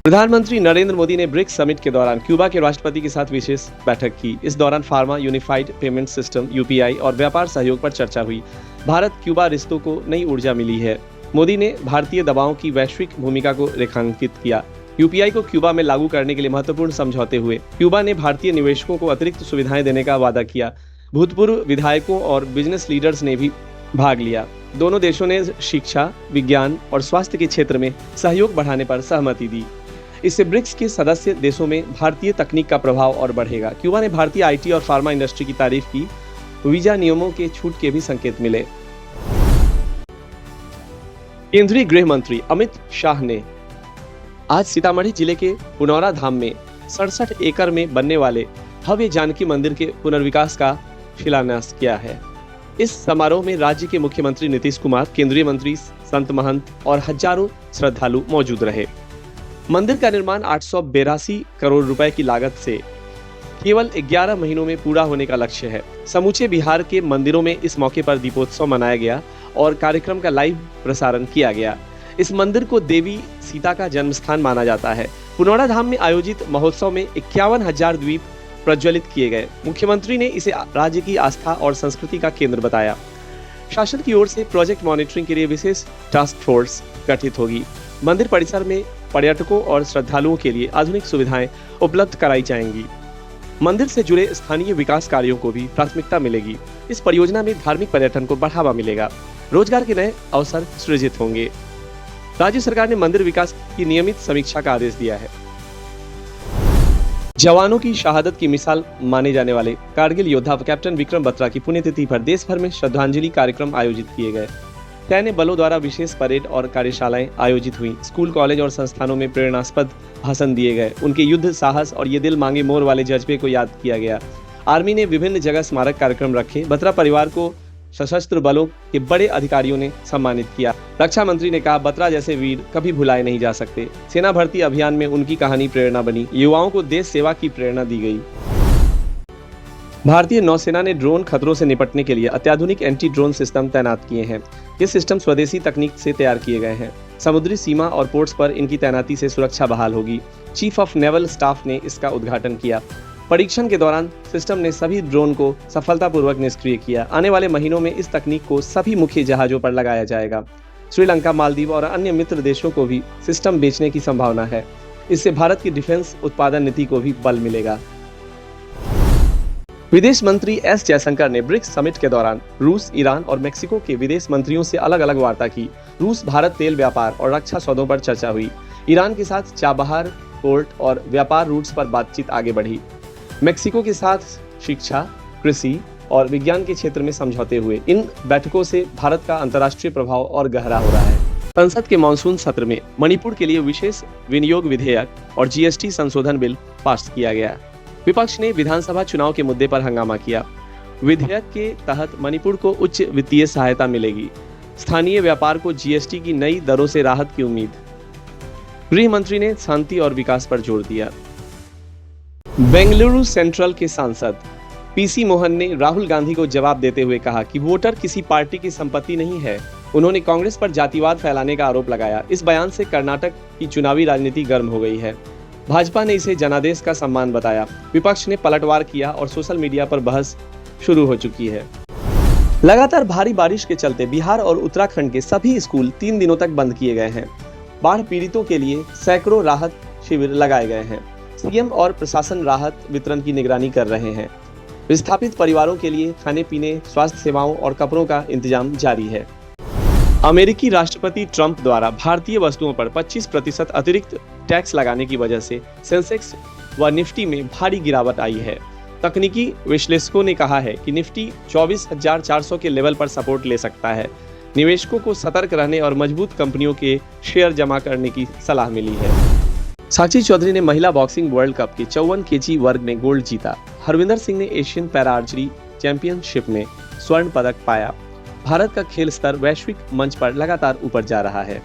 प्रधानमंत्री नरेंद्र मोदी ने BRICS summit के दौरान क्यूबा के राष्ट्रपति के साथ विशेष बैठक की। इस दौरान pharma, unified payment system (UPI) और व्यापार सहयोग पर चर्चा हुई। भारत क्यूबा रिश्तों को नई ऊर्जा मिली है। मोदी ने भारतीय दबावों की वैश्विक भूमिका को रेखांकित किया। यूपीआई को क्यूबा में लागू करने के लिए महत्वपूर्ण समझौते हुए। क्यूबा ने भारतीय निवेशकों को अतिरिक्त सुविधाएं देने का वादा किया। भूतपूर्व विधायकों और बिजनेस लीडर्स ने भी भाग लिया। दोनों देशों ने शिक्षा, विज्ञान और स्वास्थ्य के क्षेत्र में सहयोग बढ़ाने पर सहमति दी। इससे ब्रिक्स के सदस्य देशों में भारतीय तकनीक का प्रभाव और बढ़ेगा। क्यूबा ने भारतीय आईटी और फार्मा इंडस्ट्री की तारीफ की। वीजा नियमों के छूट के भी संकेत मिले। केंद्रीय गृह मंत्री अमित शाह ने आज सीतामढ़ी जिले के पुनौरा धाम में 67 एकड़ में बनने वाले भव्य जानकी मंदिर के पुनर्विकास का शिलान्यास किया है। इस समारोह में राज्य के मुख्यमंत्री नीतीश कुमार, केंद्रीय मंत्री, संत महंत और हजारों श्रद्धालु मौजूद रहे। मंदिर का निर्माण 882 करोड़ रुपए की लागत से केवल 11 महीनों में पूरा होने का लक्ष्य है। समूचे बिहार के मंदिरों में इस मौके पर दीपोत्सव मनाया गया और कार्यक्रम का लाइव प्रसारण किया गया। इस मंदिर को देवी सीता का जन्म स्थान माना जाता है। पुनौरा धाम में आयोजित महोत्सव में 51,000 दीप प्रज्वलित किए गए। मुख्यमंत्री ने इसे राज्य की आस्था और संस्कृति का केंद्र बताया। शासन की ओर से प्रोजेक्ट मॉनिटरिंग के लिए विशेष टास्क फोर्स गठित होगी। मंदिर परिसर में पर्यटकों और श्रद्धालुओं के लिए आधुनिक सुविधाएं उपलब्ध कराई जाएंगी। मंदिर से जुड़े स्थानीय विकास कार्यों को भी प्राथमिकता मिलेगी। इस परियोजना में धार्मिक पर्यटन को बढ़ावा मिलेगा। रोजगार के नए अवसर सृजित होंगे। राज्य सरकार ने मंदिर विकास की नियमित समीक्षा का आदेश दिया है। जवानों की शहादत की मिसाल माने जाने वाले कारगिल योद्धा कैप्टन विक्रम बत्रा की पुण्यतिथि पर देश भर में श्रद्धांजलि कार्यक्रम आयोजित किए गए। सैन्य बलों द्वारा विशेष परेड और कार्यशालाएं आयोजित हुई। स्कूल, कॉलेज और संस्थानों में प्रेरणास्पद भाषण दिए गए। उनके युद्ध साहस और ये दिल मांगे मोर वाले जज्बे को याद किया गया। आर्मी ने विभिन्न जगह स्मारक कार्यक्रम रखे। बत्रा परिवार को सशस्त्र बलों के बड़े अधिकारियों ने सम्मानित किया। रक्षा मंत्री ने कहा, बत्रा जैसे वीर कभी भुलाए नहीं जा सकते। सेना भर्ती अभियान में उनकी कहानी प्रेरणा बनी। युवाओं को देश सेवा की प्रेरणा दी गई। भारतीय नौसेना ने ड्रोन खतरों से निपटने के लिए अत्याधुनिक एंटी ड्रोन सिस्टम तैनात किए हैं। ये सिस्टम स्वदेशी तकनीक से तैयार किए गए हैं। समुद्री सीमा और पोर्ट्स पर इनकी तैनाती से सुरक्षा बहाल होगी। चीफ ऑफ नेवल स्टाफ ने इसका उद्घाटन किया। परीक्षण के दौरान सिस्टम ने सभी ड्रोन को सफलतापूर्वक निष्क्रिय किया। आने वाले महीनों में इस तकनीक को सभी मुख्य जहाजों पर लगाया जाएगा। श्रीलंका, मालदीव और अन्य मित्र देशों को भी सिस्टम बेचने की संभावना है। इससे भारत की डिफेंस उत्पादन नीति को भी बल मिलेगा। विदेश मंत्री एस जयशंकर ने ब्रिक्स समिट के दौरान रूस, ईरान और मेक्सिको के विदेश मंत्रियों से अलग अलग वार्ता की। रूस भारत तेल व्यापार और रक्षा सौदों पर चर्चा हुई। ईरान के साथ चाबहार पोर्ट और व्यापार रूट्स पर बातचीत आगे बढ़ी। मेक्सिको के साथ शिक्षा, कृषि और विज्ञान के क्षेत्र में समझौते हुए। इन बैठकों से भारत का अंतर्राष्ट्रीय प्रभाव और गहरा हो रहा है। संसद के मानसून सत्र में मणिपुर के लिए विशेष विनियोग विधेयक और जीएसटी संशोधन बिल पास किया गया। विपक्ष ने विधानसभा चुनाव के मुद्दे पर हंगामा किया। विधेयक के तहत मणिपुर को उच्च वित्तीय सहायता मिलेगी। स्थानीय व्यापार को जीएसटी की नई दरों से राहत की उम्मीद। गृह मंत्री ने शांति और विकास पर जोर दिया। बेंगलुरु सेंट्रल के सांसद पीसी मोहन ने राहुल गांधी को जवाब देते हुए कहा कि वोटर किसी पार्टी की संपत्ति नहीं है। उन्होंने कांग्रेस पर जातिवाद फैलाने का आरोप लगाया। इस बयान से कर्नाटक की चुनावी राजनीति गर्म हो गई है। भाजपा ने इसे जनादेश का सम्मान बताया। विपक्ष ने पलटवार किया और सोशल मीडिया पर बहस शुरू हो चुकी है। लगातार भारी बारिश के चलते बिहार और उत्तराखंड के सभी स्कूल 3 दिनों तक बंद किए गए हैं। बाढ़ पीड़ितों के लिए सैकड़ों राहत शिविर लगाए गए हैं। सीएम और प्रशासन राहत वितरण की निगरानी कर रहे हैं। विस्थापित परिवारों के लिए खाने पीने, स्वास्थ्य सेवाओं और कपड़ों का इंतजाम जारी है। अमेरिकी राष्ट्रपति ट्रंप द्वारा भारतीय वस्तुओं पर 25% अतिरिक्त टैक्स लगाने की वजह से सेंसेक्स व निफ्टी में भारी गिरावट आई है। तकनीकी विश्लेषकों ने कहा है कि निफ्टी 24,400 के लेवल पर सपोर्ट ले सकता है। निवेशकों को सतर्क रहने और मजबूत कंपनियों के शेयर जमा करने की सलाह मिली है। साक्षी चौधरी ने महिला बॉक्सिंग वर्ल्ड कप के 54 केजी वर्ग में गोल्ड जीता। हरविंदर सिंह ने एशियन पैरा आर्चरी चैंपियनशिप में स्वर्ण पदक पाया। भारत का खेल स्तर वैश्विक मंच पर लगातार ऊपर जा रहा है।